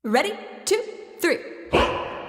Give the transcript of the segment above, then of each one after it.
Ready? 2, 3.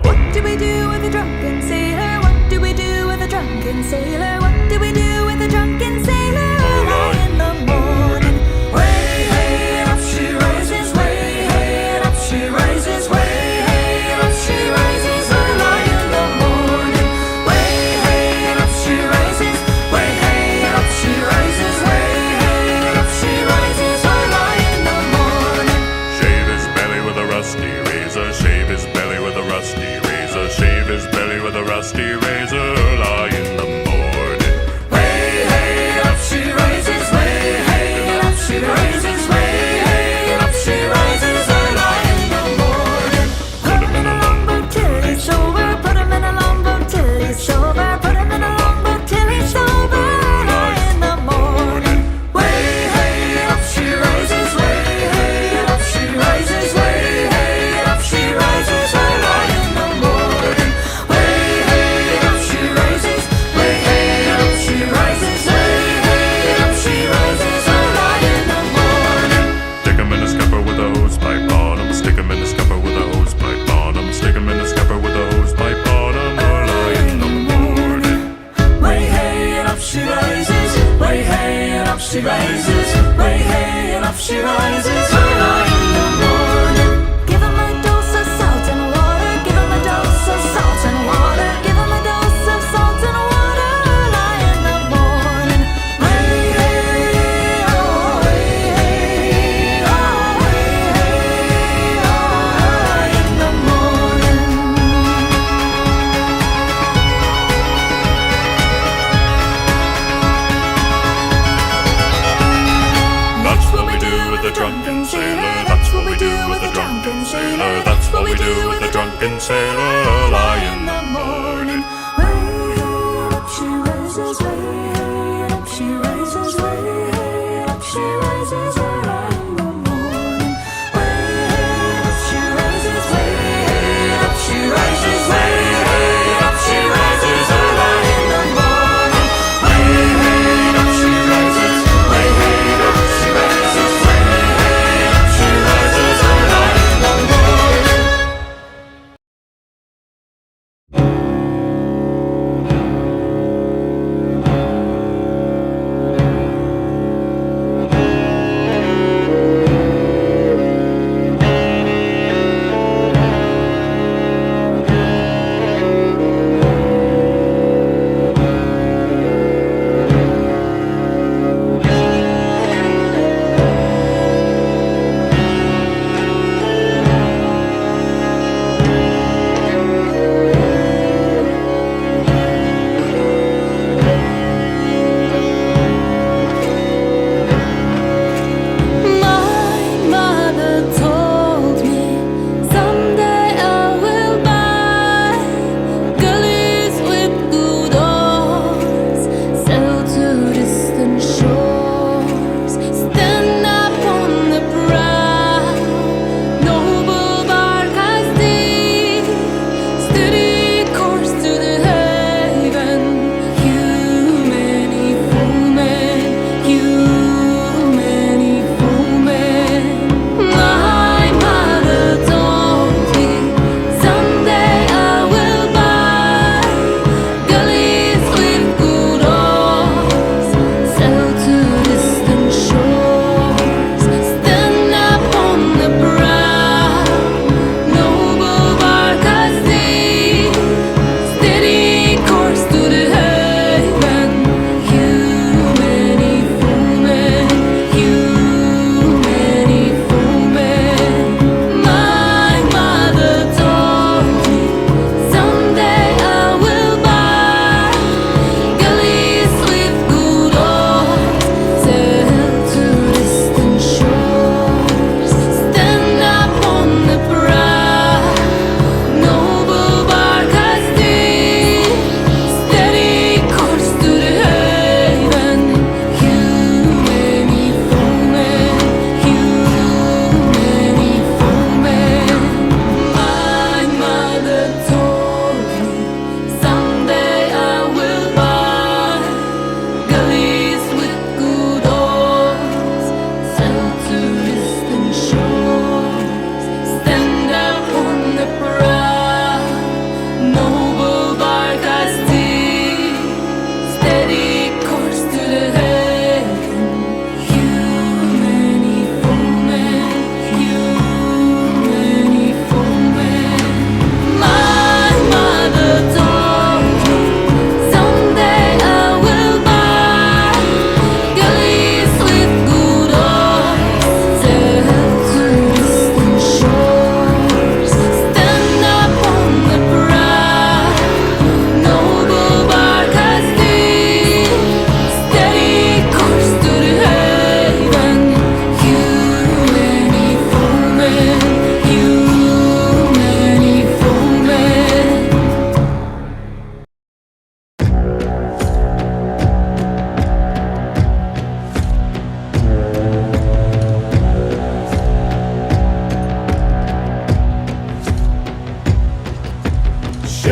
What do we do with a drunken sailor? What do we do with a drunken sailor? What do we do with a drunken sailor? Early in the morning. Way hey and up she rises. Way hey and up she rises. Way hey and up she rises. Early in the morning. Way hey and up she rises. Way hey and up she rises. Way hey and up she rises. Early in the morning. Shave his belly with a rusty razor. Shave his belly with a rusty razor. Shave his belly with a rusty razor. Early in the morning. Way hey and up she rises. Way hey and up she rises. Way hey and up she rises. Early in the morning. Put him in a longboat till he's sober. Put him in a longboat till he's sober. Put him in a longboat till he's sober. Early in the morning. Way hey and up she rises. Way hey and up she rises. Way hey and up she rises. Early in the morning. Way hey and up she rises. Way hey and up she rises. Way hey and up she rises. Early in the morning. Stick him in the scupper with a hose pipe on him. Stick him in the scupper with a hose pipe on him. Stick him in the scupper with a hose pipe on him. Early in the morning. Way hey and up she rises. Way hey and up she rises. Way hey and up she rises. Early in the morning. Give him a dose of salt and water. Give him a dose of salt and water. Give him a dose of salt and water. Early in the morning. Way hey oh way hey oh way hey oh early in the morning. That's what we do with the drunken sailor. That's what we do with the drunken sailor. That's what we do with the drunken sailor. Early in the morning. Way hey up she rises. Way hey up she rises. Way hey up she rises. Early in the morning. Way hey up she rises. Way hey up she rises. Way hey up she rises. Early in the morning. Way hey up she rises. Way hey up she rises. Way hey up she rises. Early in the morning.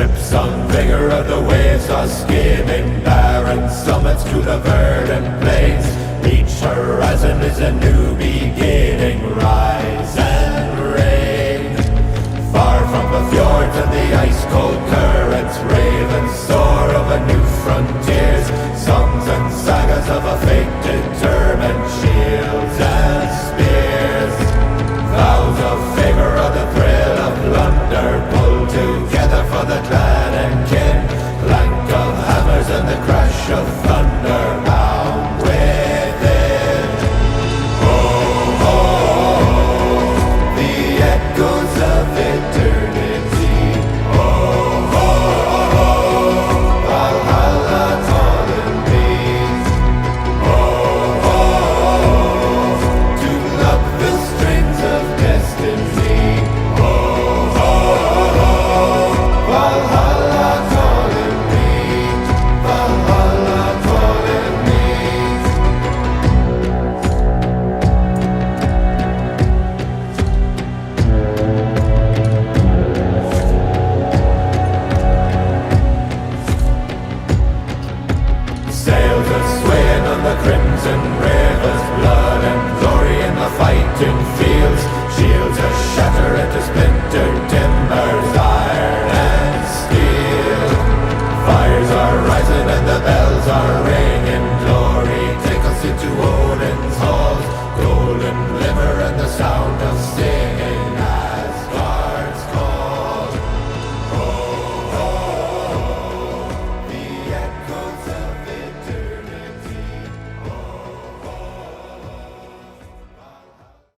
ships on vigor of the waves are skimming barren summits to the verdant plains. Each horizon is a new beginning. Rise and reign, far from the fjords and the ice-cold